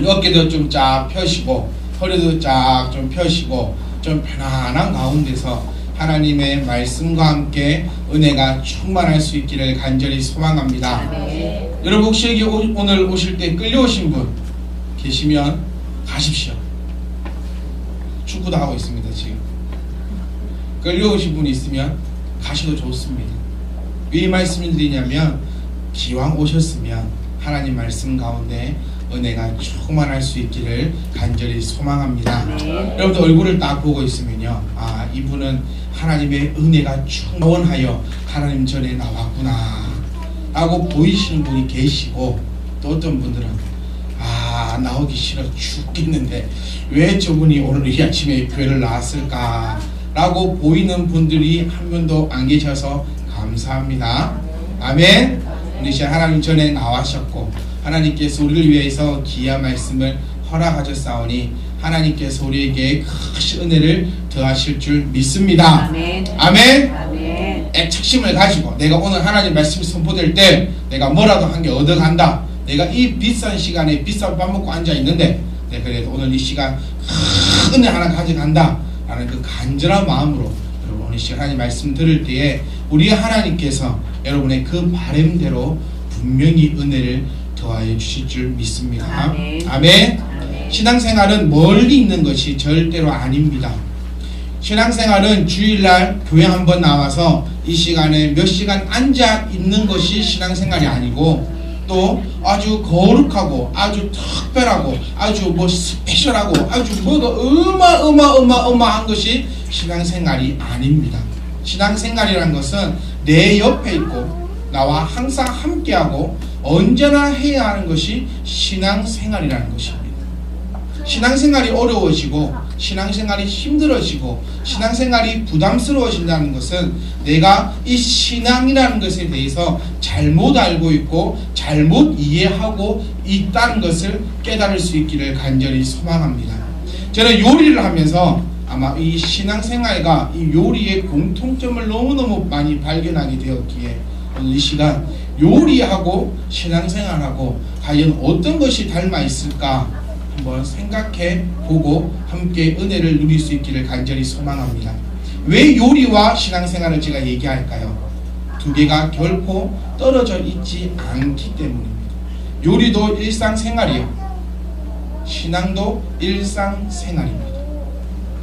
어깨도 좀 쫙 펴시고 허리도 쫙 좀 펴시고 좀 편안한 가운데서 하나님의 말씀과 함께 은혜가 충만할 수 있기를 간절히 소망합니다. 네. 여러분 혹시 여기 오늘 오실 때 끌려오신 분 계시면 가십시오. 축구도 하고 있습니다. 지금 끌려오신 분이 있으면 가셔도 좋습니다. 왜 이 말씀을 드리냐면 기왕 오셨으면 하나님 말씀 가운데 은혜가 충만할 수 있기를 간절히 소망합니다. 네. 여러분들 얼굴을 딱 보고 있으면요, 아, 이분은 하나님의 은혜가 충만하여 하나님 전에 나왔구나 라고 보이시는 분이 계시고, 또 어떤 분들은 아, 나오기 싫어 죽겠는데 왜 저분이 오늘 이 아침에 교회를 나왔을까 라고 보이는 분들이 한 분도 안 계셔서 감사합니다. 아멘. 우리 시간 하나님 전에 나와셨고 하나님께서 우리를 위해서 귀한 말씀을 허락하셨사오니 하나님께서 우리에게 큰 은혜를 더하실 줄 믿습니다. 아멘. 아멘. 아멘. 애착심을 가지고 내가 오늘 하나님 말씀이 선포될 때 내가 뭐라도 한 개 얻어간다, 내가 이 비싼 시간에 비싼 밥 먹고 앉아 있는데 내가 그래도 오늘 이 시간 큰 은혜 하나 가져간다 라는 그 간절한 마음으로 여러분 오늘 시간 하나님 말씀 들을 때에 우리 하나님께서 여러분의 그 바람대로 분명히 은혜를 더하여 주실 줄 믿습니다. 아멘. 아멘. 아멘. 신앙생활은 멀리 있는 것이 절대로 아닙니다. 신앙생활은 주일날 교회 한번 나와서 이 시간에 몇 시간 앉아 있는 것이 신앙생활이 아니고, 또 아주 거룩하고 아주 특별하고 아주 뭐 스페셜하고 아주 뭐가 어마어마한 것이 신앙생활이 아닙니다. 신앙생활이라는 것은 내 옆에 있고 나와 항상 함께하고 언제나 해야 하는 것이 신앙생활이라는 것입니다. 신앙생활이 어려워지고 신앙생활이 힘들어지고 신앙생활이 부담스러워진다는 것은 내가 이 신앙이라는 것에 대해서 잘못 알고 있고 잘못 이해하고 있다는 것을 깨달을 수 있기를 간절히 소망합니다. 저는 요리를 하면서 아마 이 신앙생활과 이 요리의 공통점을 너무너무 많이 발견하게 되었기에 오늘 이 시간 요리하고 신앙생활하고 과연 어떤 것이 닮아 있을까 한번 생각해 보고 함께 은혜를 누릴 수 있기를 간절히 소망합니다. 왜 요리와 신앙생활을 제가 얘기할까요? 두 개가 결코 떨어져 있지 않기 때문입니다. 요리도 일상생활이요, 신앙도 일상생활입니다.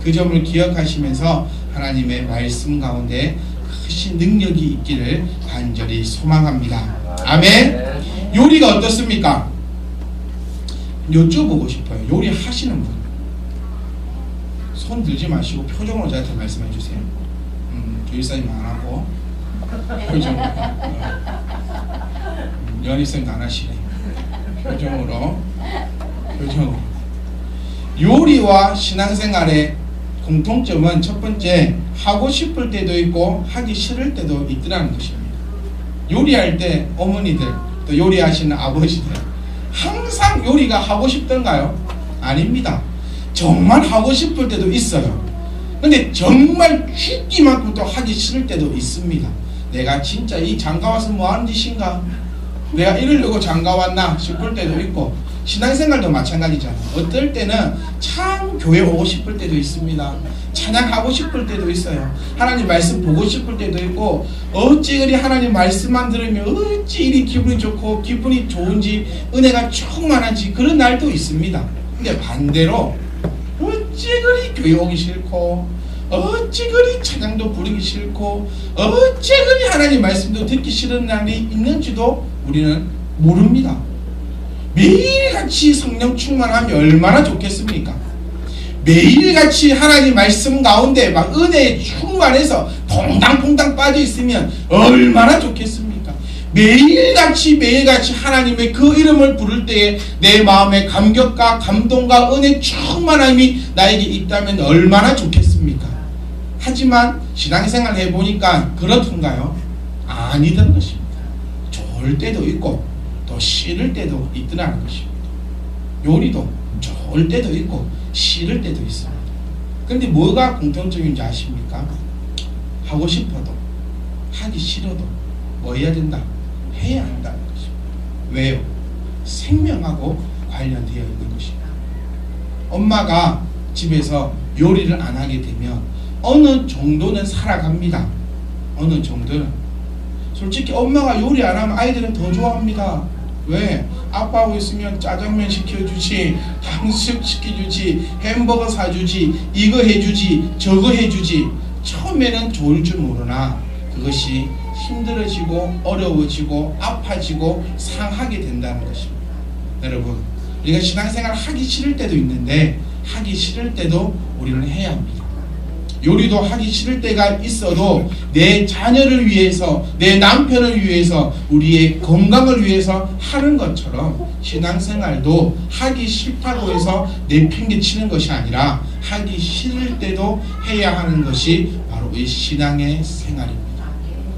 그 점을 기억하시면서 하나님의 말씀 가운데 크신 능력이 있기를 간절히 소망합니다. 아멘. 요리가 어떻습니까? 여쭤보고 싶어요. 요리 하시는 분 손 들지 마시고 표정으로 저한테 말씀해 주세요. 교육사님 안 하고 표정으로, 연희쌤도 안 하시네. 표정으로. 요리와 신앙생활의 공통점은 첫 번째, 하고 싶을 때도 있고 하기 싫을 때도 있더라는 것입니다. 요리할 때 어머니들, 또 요리하시는 아버지들 항상 요리가 하고 싶던가요? 아닙니다. 정말 하고 싶을 때도 있어요. 근데 정말 죽기만큼 또 하기 싫을 때도 있습니다. 내가 진짜 이 장가 와서 뭐 하는 짓인가? 내가 이러려고 장가 왔나 싶을 때도 있고, 신앙생활도 마찬가지잖아. 어떨 때는 참 교회 오고 싶을 때도 있습니다. 찬양하고 싶을 때도 있어요. 하나님 말씀 보고 싶을 때도 있고, 어찌 그리 하나님 말씀만 들으면 어찌 이리 기분이 좋고 기분이 좋은지 은혜가 충만한지 그런 날도 있습니다. 근데 반대로 어찌 그리 교회 오기 싫고 어찌 그리 찬양도 부르기 싫고 어찌 그리 하나님 말씀도 듣기 싫은 날이 있는지도 우리는 모릅니다. 매일같이 성령 충만하면 얼마나 좋겠습니까? 매일같이 하나님 말씀 가운데 막 은혜에 충만해서 퐁당퐁당 빠져 있으면 얼마나 좋겠습니까? 매일같이 하나님의 그 이름을 부를 때에 내 마음의 감격과 감동과 은혜 충만함이 나에게 있다면 얼마나 좋겠습니까? 하지만 신앙생활 해보니까 그렇던가요? 아니던 것입니다. 좋을 때도 있고 또 싫을 때도 있더라는 것입니다. 요리도 좋을 때도 있고 싫을 때도 있습니다. 그런데 뭐가 공통점인지 아십니까? 하고 싶어도 하기 싫어도 뭐 해야 된다? 해야 한다는 것입니다. 왜요? 생명하고 관련되어 있는 것입니다. 엄마가 집에서 요리를 안 하게 되면 어느 정도는 살아갑니다. 어느 정도는. 솔직히 엄마가 요리 안 하면 아이들은 더 좋아합니다. 왜? 아빠하고 있으면 짜장면 시켜주지, 탕수육 시켜주지, 햄버거 사주지, 이거 해주지, 저거 해주지. 처음에는 좋을 줄 모르나 그것이 힘들어지고 어려워지고 아파지고 상하게 된다는 것입니다. 여러분, 우리가 신앙생활 하기 싫을 때도 있는데 하기 싫을 때도 우리는 해야 합니다. 요리도 하기 싫을 때가 있어도 내 자녀를 위해서, 내 남편을 위해서, 우리의 건강을 위해서 하는 것처럼 신앙생활도 하기 싫다고 해서 내팽개치는 것이 아니라 하기 싫을 때도 해야 하는 것이 바로 이 신앙의 생활입니다.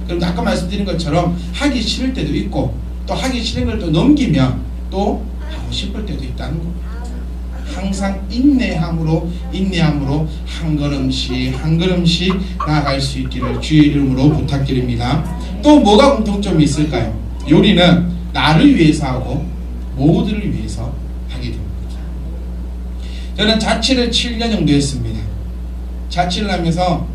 그런데 아까 말씀드린 것처럼 하기 싫을 때도 있고 또 하기 싫은 걸 또 넘기면 또 하고 싶을 때도 있다는 겁니다. 항상 인내함으로 한 걸음씩 나아갈 수 있기를 주의 이름으로 부탁드립니다. 또 뭐가 공통점이 있을까요? 요리는 나를 위해서 하고 모두를 위해서 하게 됩니다. 저는 자취를 7년 정도 했습니다. 자취를 하면서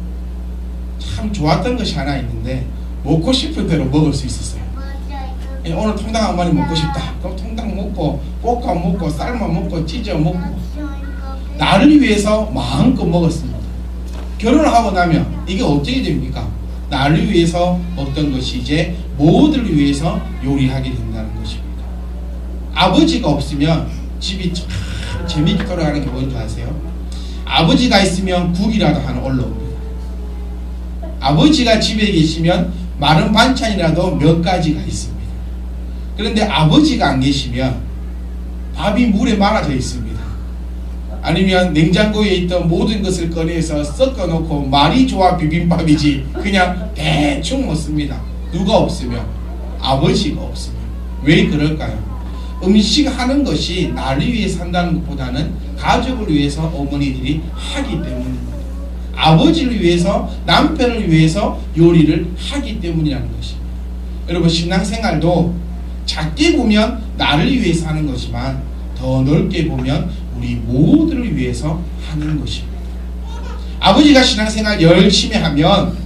참 좋았던 것이 하나 있는데 먹고 싶은 대로 먹을 수 있었어요. 오늘 통닭 한 마리 먹고 싶다. 그럼 통닭 먹고 볶아 먹고 삶아 먹고 찢어 먹고 나를 위해서 마음껏 먹었습니다. 결혼을 하고 나면 이게 어떻게 됩니까? 나를 위해서 먹던 것이 이제 모두를 위해서 요리하게 된다는 것입니다. 아버지가 없으면 집이 참 재미있게 돌아가는 게 뭔지 아세요? 아버지가 있으면 국이라도 하나 올라옵니다. 아버지가 집에 계시면 마른 반찬이라도 몇 가지가 있습니다. 그런데 아버지가 안 계시면 밥이 물에 말아져 있습니다. 아니면 냉장고에 있던 모든 것을 꺼내서 섞어 놓고 말이 좋아 비빔밥이지 그냥 대충 먹습니다. 누가 없으면? 아버지가 없으면. 왜 그럴까요? 음식 하는 것이 나를 위해서 한다는 것보다는 가족을 위해서 어머니들이 하기 때문입니다. 아버지를 위해서, 남편을 위해서 요리를 하기 때문이라는 것입니다. 여러분, 신앙생활도 작게 보면 나를 위해서 하는 거지만 더 넓게 보면 우리 모두를 위해서 하는 것입니다. 아버지가 신앙생활 열심히 하면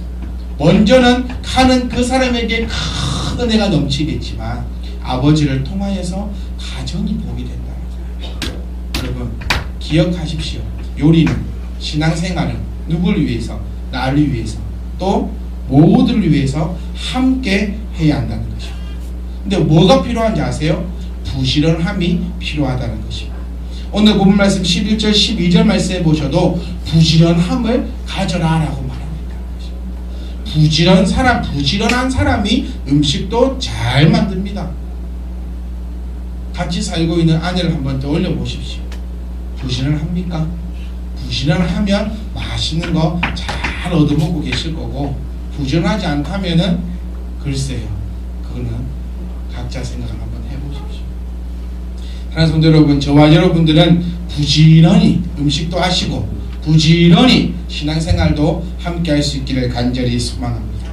먼저는 가는 그 사람에게 큰 은혜가 넘치겠지만 아버지를 통하여서 가정이 복이 된다. 여러분, 기억하십시오. 요리는, 신앙생활은 누구를 위해서? 나를 위해서, 또 모두를 위해서 함께 해야 한다는 것입니다. 근데 뭐가 필요한지 아세요? 부지런함이 필요하다는 것입니다. 오늘 본문 말씀 11절 12절 말씀에 보셔도 부지런함을 가져라라고 말합니다. 부지런한 사람이 음식도 잘 만듭니다. 같이 살고 있는 아내를 한번 떠올려 보십시오. 부지런합니까? 부지런하면 맛있는 거 잘 얻어먹고 계실 거고, 부지런하지 않다면은 글쎄요, 그거는 각자 생각을 한번 해보십시오. 사랑하는 성도 여러분, 저와 여러분들은 부지런히 음식도 하시고 부지런히 신앙생활도 함께 할 수 있기를 간절히 소망합니다.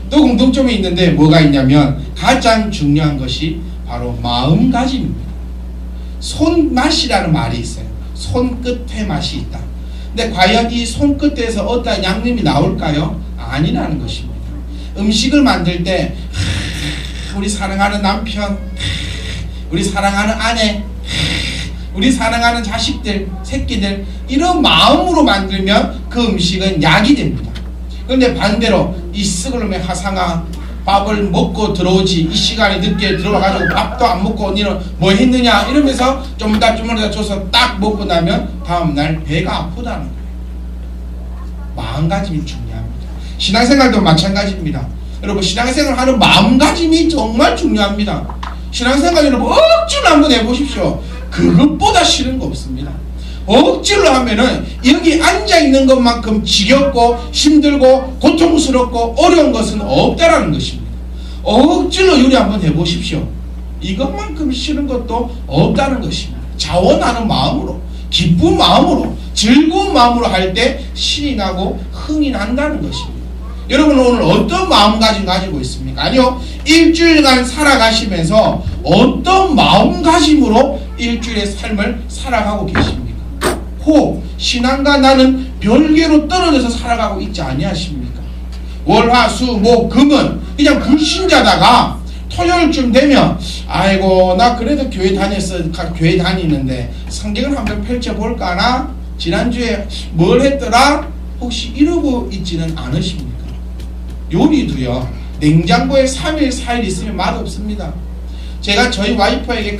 또 공통점이 있는데 뭐가 있냐면 가장 중요한 것이 바로 마음가짐입니다. 손맛이라는 말이 있어요. 손끝에 맛이 있다. 근데 과연 이 손끝에서 어떤 양념이 나올까요? 아니라는 것입니다. 음식을 만들 때 우리 사랑하는 남편, 우리 사랑하는 아내, 우리 사랑하는 자식들, 새끼들, 이런 마음으로 만들면 그 음식은 약이 됩니다. 그런데 반대로 이 썩을놈의 하상아, 밥을 먹고 들어오지, 이 시간에 늦게 들어와가지고 밥도 안 먹고 니는 뭐 했느냐 이러면서 좀 더 줘서 딱 먹고 나면 다음날 배가 아프다는 거예요. 마음가짐이 중요합니다. 신앙생활도 마찬가지입니다. 여러분, 신앙생활 하는 마음가짐이 정말 중요합니다. 신앙생활 여러분 억지로 한번 해보십시오. 그것보다 싫은 거 없습니다. 억지로 하면은 여기 앉아있는 것만큼 지겹고 힘들고 고통스럽고 어려운 것은 없다라는 것입니다. 억지로 요리 한번 해보십시오. 이것만큼 싫은 것도 없다는 것입니다. 자원하는 마음으로, 기쁜 마음으로, 즐거운 마음으로 할 때 신이 나고 흥이 난다는 것입니다. 여러분은 오늘 어떤 마음가짐 가지고 있습니까? 계십니까? 아니요. 일주일간 살아가시면서 어떤 마음가짐으로 일주일의 삶을 살아가고 계십니까? 혹 신앙과 나는 별개로 떨어져서 살아가고 있지 아니하십니까? 월화수목 금은 그냥 불신자다가 토요일쯤 되면 아이고 나 그래도 교회 교회 다니는데 성경을 한번 펼쳐볼까나 지난주에 뭘 했더라 혹시 이러고 있지는 않으십니까? 요리도요 냉장고에 3일 4일 있으면 맛없습니다. 제가 저희 와이프에게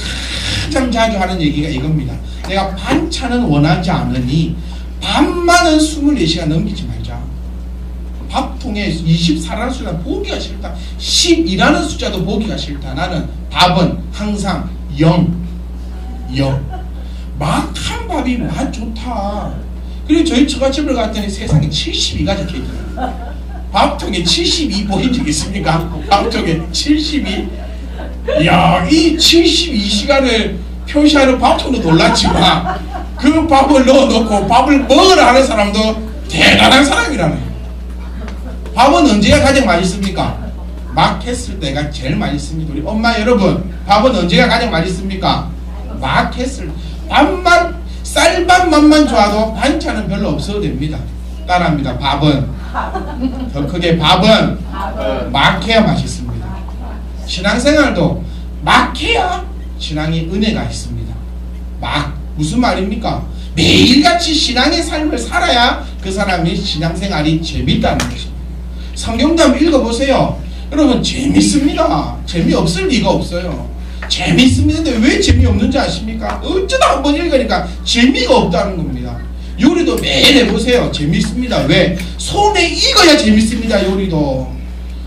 가장 자주 하는 얘기가 이겁니다. 내가 반찬은 원하지 않으니 밥만은 24시간 넘기지 말자. 밥통에 24라는 숫자 보기가 싫다. 10이라는 숫자도 보기가 싫다. 나는 밥은 항상 0 막 한 밥이 맛 좋다. 그리고 저희 처갓집을 갔더니 세상에 72가 적혀있더라고요. 밥통에 72 보인 적 있습니까? 밥통에 72. 이야, 이 72시간을 표시하는 밥통도 놀랐지만 그 밥을 넣어놓고 밥을 먹으라 하는 사람도 대단한 사람이라네요. 밥은 언제가 가장 맛있습니까? 막 했을 때가 제일 맛있습니다. 우리 엄마 여러분, 밥은 언제가 가장 맛있습니까? 막 했을 때. 밥만, 쌀밥 맛만 좋아도 반찬은 별로 없어도 됩니다. 따라합니다. 밥은 더 크게 밥은 막 해야 맛있습니다. 신앙생활도 막 해야 신앙의 은혜가 있습니다. 막 무슨 말입니까? 매일같이 신앙의 삶을 살아야 그 사람이 신앙생활이 재밌다는 것입니다. 성경도 한번 읽어보세요. 여러분 재밌습니다. 재미없을 리가 없어요. 재밌습니다. 근데 왜 재미없는지 아십니까? 어쩌다 한번 읽으니까 재미가 없다는 겁니다. 요리도 매일 해보세요. 재밌습니다. 왜? 손에 익어야 재밌습니다. 요리도.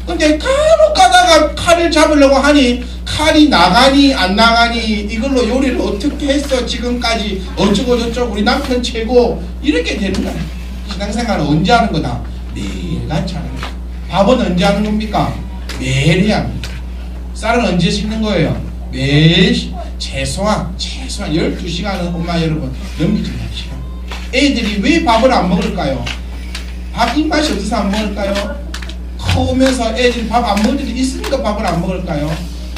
근데 간혹 가다가 칼을 잡으려고 하니 칼이 나가니 안 나가니 이걸로 요리를 어떻게 했어 지금까지 어쩌고 저쩌고 우리 남편 최고 이렇게 되는 거예요. 신앙생활은 언제 하는 거다? 매일같이 하는 거예요. 밥은 언제 하는 겁니까? 매일 해야 합니다. 쌀은 언제 씻는 거예요? 매일 최소한 12시간은 엄마 여러분 넘기지 맙시다. 애들이 왜 밥을 안 먹을까요? 밥 입맛이 없어서 안 먹을까요? 커오면서 애들이 밥 안 먹을 때도 있으니까 밥을 안 먹을까요?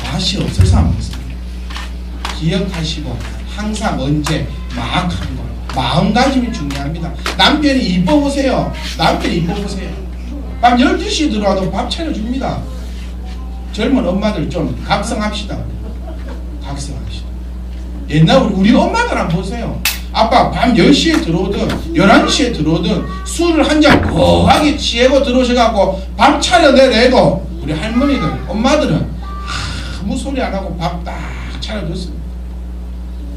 맛이 없어서 안 먹습니다. 기억하시고 항상 언제 막 한 거 마음가짐이 중요합니다. 남편이 이뻐보세요. 남편이 이뻐보세요. 밤 12시에 들어와도 밥 차려줍니다. 젊은 엄마들 좀 각성합시다. 각성합시다. 옛날 우리 엄마들 한번 보세요. 아빠 밤 10시에 들어오든 11시에 들어오든 술을 한 잔 거하게 취하고 들어오셔갖고 밥 차려내래도 우리 할머니들 엄마들은 아무 소리 안 하고 밥 딱 차려줬습니다.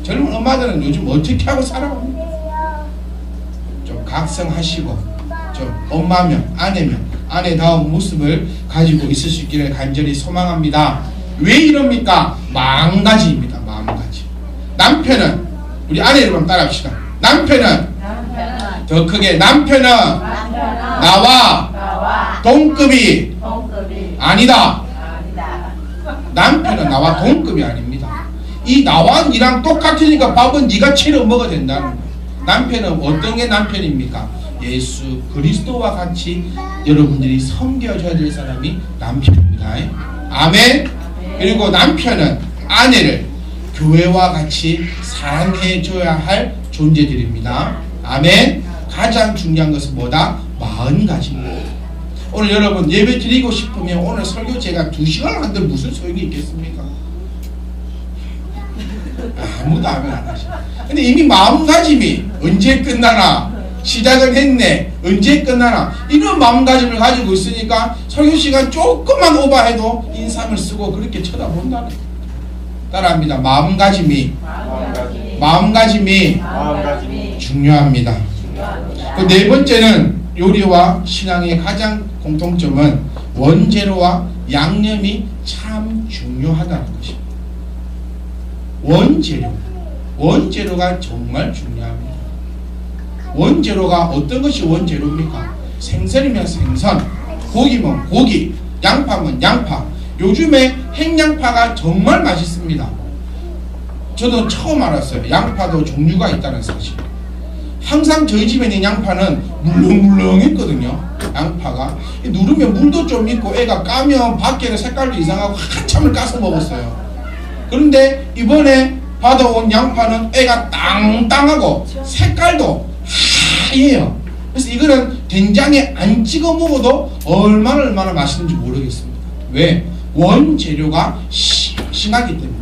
젊은 엄마들은 요즘 어떻게 하고 살아갑니까? 좀 각성하시고 좀 엄마면 아내면 아내다운 모습을 가지고 있을 수 있기를 간절히 소망합니다. 왜 이럽니까? 마음가짐입니다. 마음가짐. 남편은 우리 아내 여러분 따라합시다. 남편은 더 크게 남편은 나와 동급이 아니다. 남편은 나와 동급이 아닙니다. 이 나와 니랑 똑같으니까 밥은 네가 채려 먹어야 된다는 거예요. 남편은 어떤 게 남편입니까? 예수 그리스도와 같이 여러분들이 섬겨줘야 될 사람이 남편입니다. 아멘. 그리고 남편은 아내를 교회와 같이 사랑해줘야 할 존재들입니다. 아멘. 가장 중요한 것은 뭐다? 마음가짐입니다. 오늘 여러분 예배 드리고 싶으면 오늘 설교 제가 2시간 한들 무슨 소용이 있겠습니까? 아무도 안 하시. 근데 이미 마음가짐이 언제 끝나나 시작은 했네 언제 끝나나 이런 마음가짐을 가지고 있으니까 설교 시간 조금만 오버해도 인상을 쓰고 그렇게 쳐다본다는 거예요. 따라합니다. 마음가짐이 중요합니다. 그 네 번째는 요리와 신앙의 가장 공통점은 원재료와 양념이 참 중요하다는 것입니다. 원재료가 정말 중요합니다. 원재료가 어떤 것이 원재료입니까? 생선이면 생선, 고기면 고기, 양파면 양파. 요즘에 핵양파가 정말 맛있습니다. 저도 처음 알았어요. 양파도 종류가 있다는 사실. 항상 저희 집에 있는 양파는 물렁물렁했거든요. 양파가 누르면 물도 좀 있고 애가 까면 밖에는 색깔도 이상하고 한참을 까서 먹었어요. 그런데 이번에 받아온 양파는 애가 땅땅하고 색깔도 하얘요. 그래서 이거는 된장에 안 찍어 먹어도 얼마나 맛있는지 모르겠습니다. 왜? 원재료가 싱싱하기 때문에.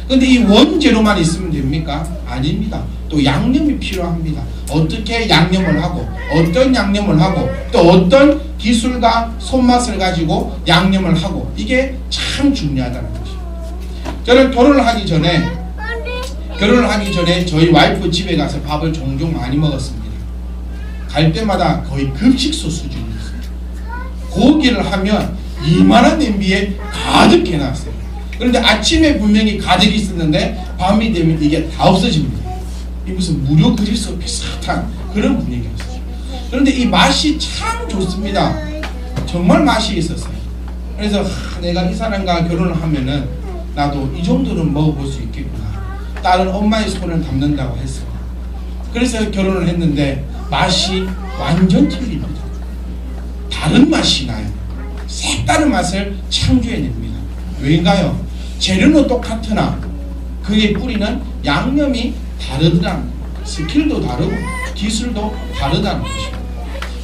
근데 이 원재료만 있으면 됩니까? 아닙니다. 또 양념이 필요합니다. 어떻게 양념을 하고 어떤 양념을 하고 또 어떤 기술과 손맛을 가지고 양념을 하고 이게 참 중요하다는 것입니다. 저는 결혼을 하기 전에 저희 와이프 집에 가서 밥을 종종 많이 먹었습니다. 갈 때마다 거의 급식소 수준이었어요. 고기를 하면 이만한 냄비에 가득 해놨어요. 그런데 아침에 분명히 가득 있었는데 밤이 되면 이게 다 없어집니다. 이 무슨 무료 그릴소 비슷한 그런 분위기였어요. 그런데 이 맛이 참 좋습니다. 정말 맛이 있었어요. 그래서 내가 이 사람과 결혼을 하면은 나도 이 정도는 먹어볼 수 있겠구나. 딸은 엄마의 손을 담는다고 했어요. 그래서 결혼을 했는데 맛이 완전 틀립니다. 다른 맛이 나요. 색다른 맛을 창조해냅니다. 왜인가요? 재료는 똑같으나 그의 뿌리는 양념이 다르더라는 거예요. 스킬도 다르고 기술도 다르다는 것입니다.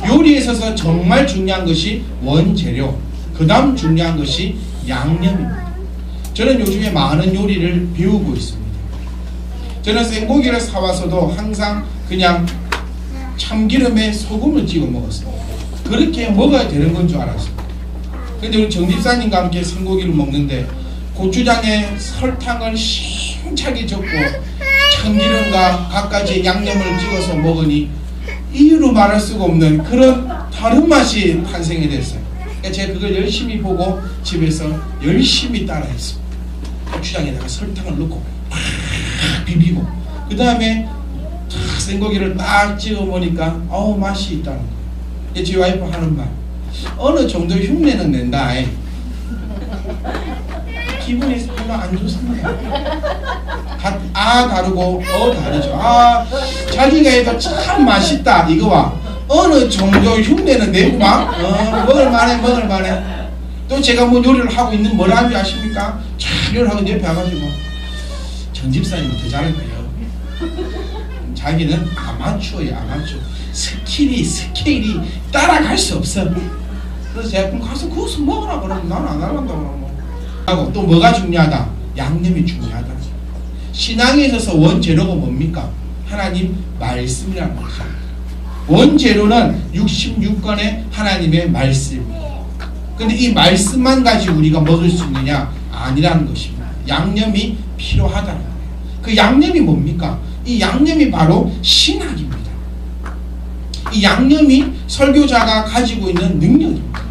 요리에 있어서 정말 중요한 것이 원재료, 그 다음 중요한 것이 양념입니다. 저는 요즘에 많은 요리를 배우고 있습니다. 저는 생고기를 사와서도 항상 그냥 참기름에 소금을 찍어 먹었습니다. 그렇게 먹어야 되는 건 줄 알았어요. 근데 우리 정 집사님과 함께 생고기를 먹는데 고추장에 설탕을 힘차게 적고 참기름과 갖가지 양념을 찍어서 먹으니 이유로 말할 수가 없는 그런 다른 맛이 탄생이 됐어요. 그러니까 제가 그걸 열심히 보고 집에서 열심히 따라했습니다. 고추장에다가 설탕을 넣고 팍 비비고 그 다음에 생고기를 딱 찍어 보니까 맛이 있다는 거예요. 제 와이프 하는 말, 어느 정도 흉내는 낸다. 기분이 별로 안 좋습니다. 다르고 다르죠. 자기가 해도 참 맛있다 이거와 어느 정도 흉내는 내고 막 먹을만해. 또 제가 뭐 요리를 하고 있는 뭐라 하는지 아십니까? 참 요리를 하고 옆에 와가지고 정 집사님은 더 잘할 거예요. 자기는 아마추어예요. 아마추어. 스케일이 따라갈 수 없어. 그래서 제가 그럼 가서 그것을 먹으라 그러면 나는 안 할란다고 하고 또 뭐가 중요하다? 양념이 중요하다. 신앙에 있어서 원재료가 뭡니까? 하나님 말씀이라는 거죠. 원재료는 66권의 하나님의 말씀입니다. 근데 이 말씀만 가지고 우리가 먹을 수 있느냐? 아니라는 것입니다. 양념이 필요하다는 거예요. 그 양념이 뭡니까? 이 양념이 바로 신학입니다. 이 양념이 설교자가 가지고 있는 능력입니다.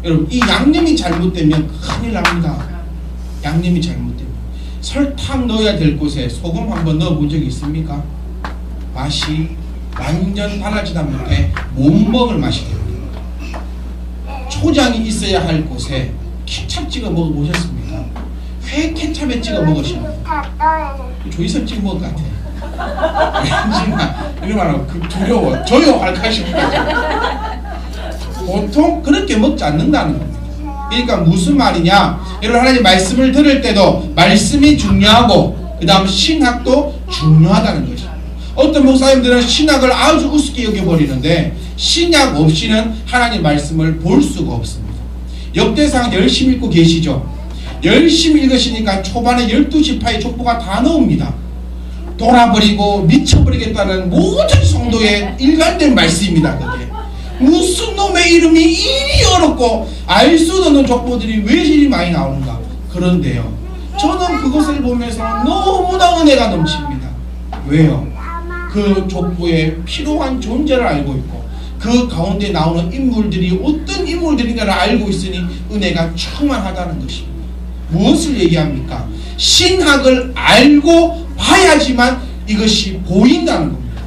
여러분, 이 양념이 잘못되면 큰일 납니다. 양념이 잘못되면 설탕 넣어야 될 곳에 소금 한번 넣어본 적이 있습니까? 맛이 완전 달라지다 못해 못 먹을 맛이 됩니다. 초장이 있어야 할 곳에 케찹 찍어 먹어보셨습니까? 회 케찹에 찍어 먹으십니까? 조이선 찍어 먹을 것 같아. 왠지나 이런 말하면 두려워. 저요 할까 싶어요. 보통 그렇게 먹지 않는다는 겁니다. 그러니까 무슨 말이냐? 여러분, 하나님 말씀을 들을 때도 말씀이 중요하고 그 다음 신학도 중요하다는 거죠. 어떤 목사님들은 신학을 아주 우습게 여겨버리는데 신약 없이는 하나님 말씀을 볼 수가 없습니다. 역대상 열심히 읽고 계시죠? 열심히 읽으시니까 초반에 12지파의 족보가 다 나옵니다. 돌아버리고 미쳐버리겠다는 모든 성도의 일관된 말씀입니다. 그게 무슨 놈의 이름이 이리 어렵고 알 수도 없는 족보들이 왜 이리 많이 나오는가. 그런데요, 저는 그것을 보면서 너무나 은혜가 넘칩니다. 왜요? 그 족보에 필요한 존재를 알고 있고 그 가운데 나오는 인물들이 어떤 인물들인가를 알고 있으니 은혜가 충만하다는 것입니다. 무엇을 얘기합니까? 신학을 알고 봐야지만 이것이 보인다는 겁니다.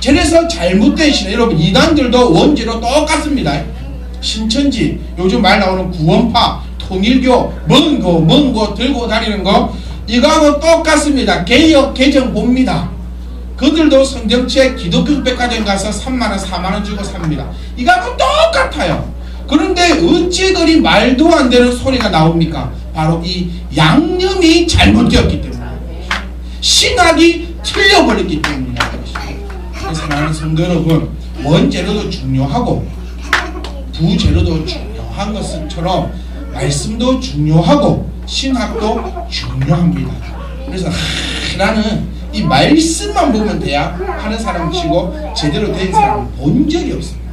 그래서 잘못된 신학, 여러분 이단들도 원죄로 똑같습니다. 신천지, 요즘 말 나오는 구원파, 통일교, 먼 거 들고 다니는 거 이거하고 똑같습니다. 개혁 개정 봅니다. 그들도 성경책 기독교 백화점 가서 3만원 4만원 주고 삽니다. 이거하고 똑같아요. 그런데 어찌 그리 말도 안 되는 소리가 나옵니까? 바로 이 양념이 잘못되었기 때문에, 신학이 틀려버렸기 때문이다. 그래서 나는 성도 여러분, 원재료도 중요하고 부재료도 중요한 것처럼 말씀도 중요하고 신학도 중요합니다. 그래서 나는 이 말씀만 보면 돼야 하는 사람 치고 제대로 된 사람은 본 적이 없습니다.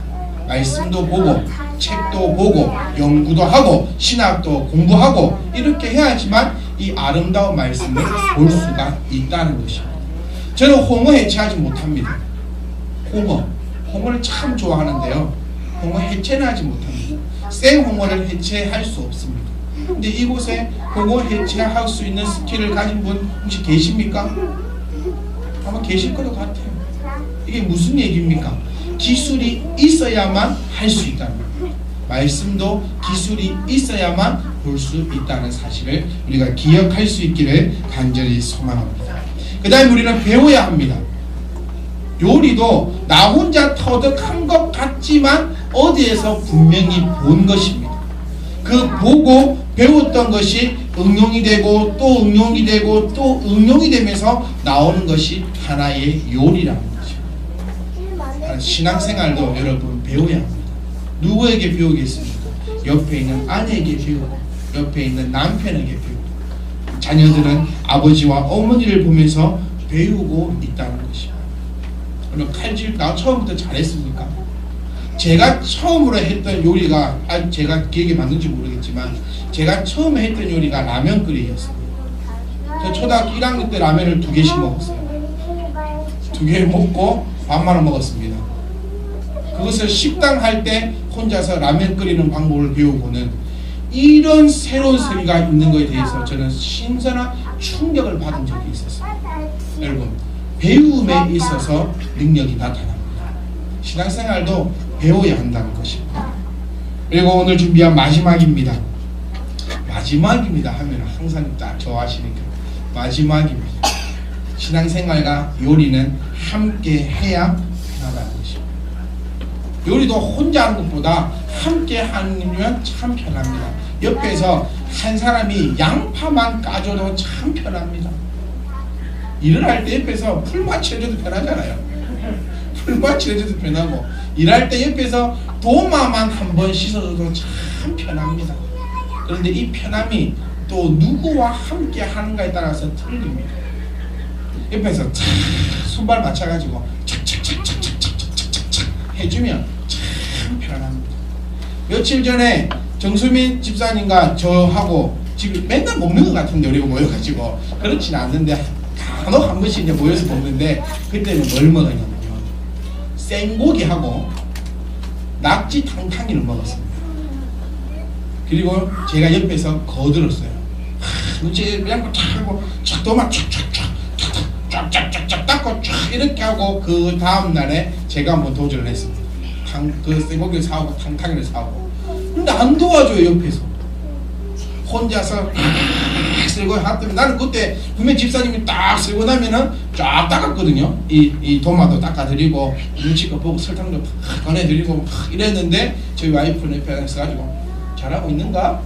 말씀도 보고 책도 보고 연구도 하고 신학도 공부하고 이렇게 해야지만 이 아름다운 말씀을 볼 수가 있다는 것입니다. 저는 홍어 해체하지 못합니다. 홍어를 참 좋아하는데요, 홍어 해체는 하지 못합니다. 생홍어를 해체할 수 없습니다. 근데 이곳에 홍어 해체할 수 있는 스킬을 가진 분 혹시 계십니까? 아마 계실 것 같아요. 이게 무슨 얘기입니까? 기술이 있어야만 할 수 있다는 거예요. 말씀도 기술이 있어야만 볼 수 있다는 사실을 우리가 기억할 수 있기를 간절히 소망합니다. 그 다음에 우리는 배워야 합니다. 요리도 나 혼자 터득한 것 같지만 어디에서 분명히 본 것입니다. 그 보고 배웠던 것이 응용이 되고 또 응용이 되고 또 응용이 되면서 나오는 것이 하나의 요리라는 것입니다. 신앙생활도 여러분 배워야 합니다. 누구에게 배우겠습니까? 옆에 있는 아내에게 배우고 옆에 있는 남편에게 배우고 자녀들은 아버지와 어머니를 보면서 배우고 있다는 것입니다. 오늘 칼질 나 처음부터 잘했습니까? 제가 처음으로 했던 요리가 제가 기억이 맞는지 모르겠지만 제가 처음에 했던 요리가 라면 끓이기였습니다. 저 초등학교 1학년 때 라면을 2개씩 먹었어요. 2개 먹고 반만원 먹었습니다. 그것을 식당 할 때 혼자서 라면 끓이는 방법을 배우고는 이런 새로운 소리가 있는 것에 대해서 저는 신선한 충격을 받은 적이 있었어요. 여러분, 배움에 있어서 능력이 나타납니다. 신앙생활도 배워야 한다는 것입니다. 그리고 오늘 준비한 마지막입니다. 마지막입니다 하면 항상 딱 좋아하시니까 마지막입니다. 신앙생활과 요리는 함께 해야 편하다는 것입니다. 요리도 혼자 하는 것보다 함께 하면 참 편합니다. 옆에서 한 사람이 양파만 까줘도 참 편합니다. 일을 할 때 옆에서 풀만 칠해줘도 편하잖아요. 풀만 칠해줘도 편하고 일할 때 옆에서 도마만 한번 씻어줘도 참 편합니다. 그런데 이 편함이 또 누구와 함께 하는가에 따라서 틀립니다. 옆에서 손발 맞춰가지고 착착착착착착착착 해주면 참 편합니다. 며칠 전에 정수민 집사님과 저하고 지금 맨날 먹는 것 같은데 우리가 모여가지고 그렇진 않는데 간혹 한 번씩 이제 모여서 먹는데 그때는 뭘 먹었냐면요, 생고기하고 낙지 탕탕이를 먹었습니다. 그리고 제가 옆에서 거들었어요. 눈치 그냥 탁 하고 쫙 도마 쫙쫙쫙쫙 닦고 쫙 이렇게 하고 그 다음 날에 제가 한번 도전을 했습니다. 그 생고기를 사오고 탕탕이를 사오고. 근데 안 도와줘요. 옆에서 혼자서 쓸고 하더니 나는 그때 분명 집사님이 딱 쓸고 나면은 쫙 닦았거든요. 이 도마도 닦아드리고 눈치껏 보고 설탕도 팍 꺼내드리고 팍 이랬는데 저희 와이프는 옆에 있어가지고 잘하고 있는가?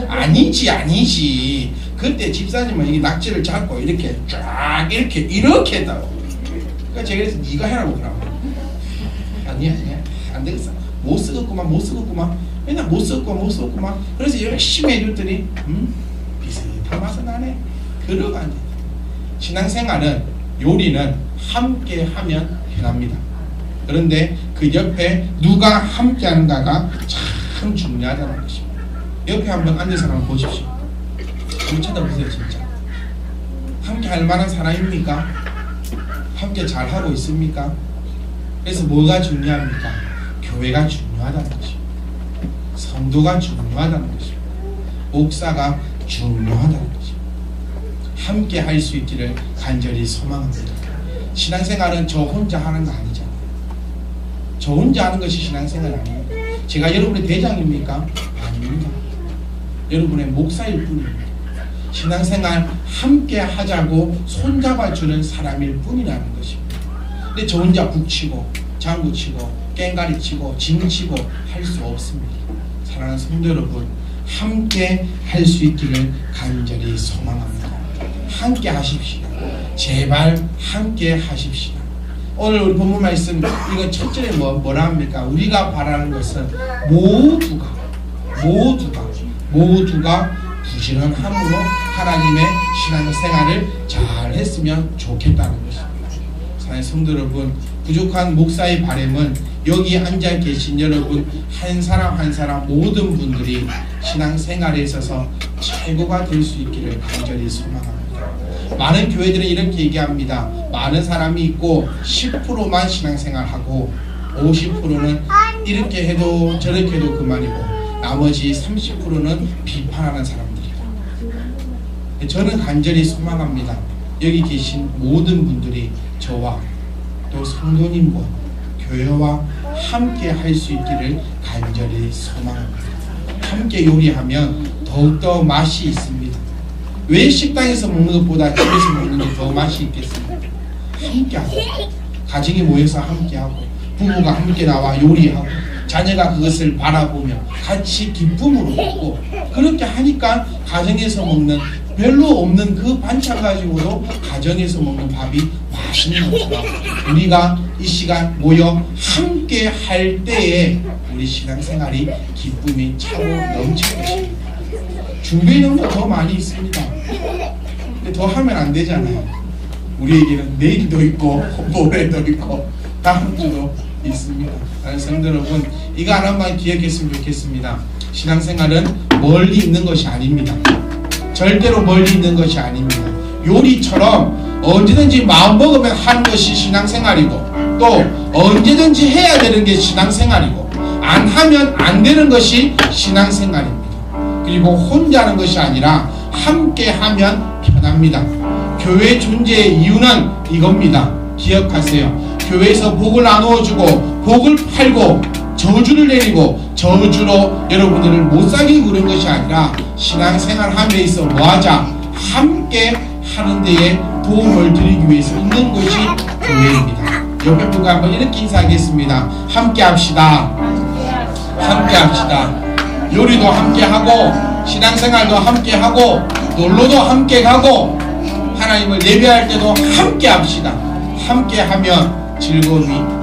아니지. 그때 집사님은 이 낙지를 잡고 이렇게 쫙 이렇게 했다고. 그러니까 제가 그래서 네가 해라고 그러고. 아니야 안 되겠어. 못 쓰겠구만. 맨날 못 쓰겠구만. 그래서 열심히 해줬더니 비슷한 맛은 나네. 그러고 앉아. 신앙생활은 요리는 함께 하면 편합니다. 그런데 그 옆에 누가 함께 하는가가 참 중요하다는 것입니다. 옆에 한번 앉은 사람을 보십시오. 한번 쳐다보세요. 진짜 함께 할 만한 사람입니까? 함께 잘하고 있습니까? 그래서 뭐가 중요합니까? 교회가 중요하다는 것입니다. 성도가 중요하다는 것입니다. 목사가 중요하다는 것입니다. 함께 할 수 있기를 간절히 소망합니다. 신앙생활은 저 혼자 하는 거 아니잖아요. 저 혼자 하는 것이 신앙생활 아니에요. 제가 여러분의 대장입니까? 아닙니다. 여러분의 목사일 뿐입니다. 신앙생활 함께 하자고 손잡아주는 사람일 뿐이라는 것입니다. 근데 저 혼자 북치고 장구치고 깽가리치고 짐치고 할 수 없습니다. 사랑하는 성도 여러분, 함께 할 수 있기를 간절히 소망합니다. 함께 하십시다. 제발 함께 하십시다. 오늘 우리 본문 말씀 이건 첫 절에 뭐라 합니까? 우리가 바라는 것은 모두가 부지런함으로 하나님의 신앙생활을 잘 했으면 좋겠다는 것입니다. 사랑하는 성도 여러분, 부족한 목사의 바람은 여기 앉아 계신 여러분 한 사람 한 사람 모든 분들이 신앙생활에 있어서 최고가 될 수 있기를 간절히 소망합니다. 많은 교회들은 이렇게 얘기합니다. 많은 사람이 있고 10%만 신앙생활하고 50%는 이렇게 해도 저렇게 해도 그만이고 나머지 30%는 비판하는 사람들이다. 저는 간절히 소망합니다. 여기 계신 모든 분들이 저와 또 성도님과 교회와 함께 할 수 있기를 간절히 소망합니다. 함께 요리하면 더욱더 맛이 있습니다. 왜 식당에서 먹는 것보다 집에서 먹는 게 더 맛이 있겠습니까? 함께하고 가정이 모여서 함께하고 부부가 함께 나와 요리하고 자녀가 그것을 바라보며 같이 기쁨으로 먹고 그렇게 하니까 가정에서 먹는 별로 없는 그 반찬 가지고도 가정에서 먹는 밥이 맛있는 것처럼 우리가 이 시간 모여 함께 할 때에 우리 신앙생활이 기쁨이 차고 넘칠 것입니다. 준비는 더 많이 있습니다. 근데 더 하면 안 되잖아요. 우리에게는 내일도 있고 모레도 있고 다음 주도 있습니다. 성도 여러분, 이거 하나만 기억했으면 좋겠습니다. 신앙생활은 멀리 있는 것이 아닙니다. 절대로 멀리 있는 것이 아닙니다. 요리처럼 언제든지 마음먹으면 하는 것이 신앙생활이고 또 언제든지 해야 되는 게 신앙생활이고 안 하면 안 되는 것이 신앙생활입니다. 그리고 혼자 하는 것이 아니라 함께 하면 편합니다. 교회 존재의 이유는 이겁니다. 기억하세요. 교회에서 복을 나누어주고 복을 팔고 저주를 내리고 저주로 여러분들을 못살게 구는 것이 아니라 신앙생활 함에 있어 뭐하자? 함께 하는 데에 도움을 드리기 위해서 있는 것이 교회입니다. 옆에 분과 한번 이렇게 인사하겠습니다. 함께 합시다. 함께 합시다. 요리도 함께 하고 신앙생활도 함께 하고 놀러도 함께 가고 하나님을 예배할 때도 함께 합시다. 함께 하면 즐거움이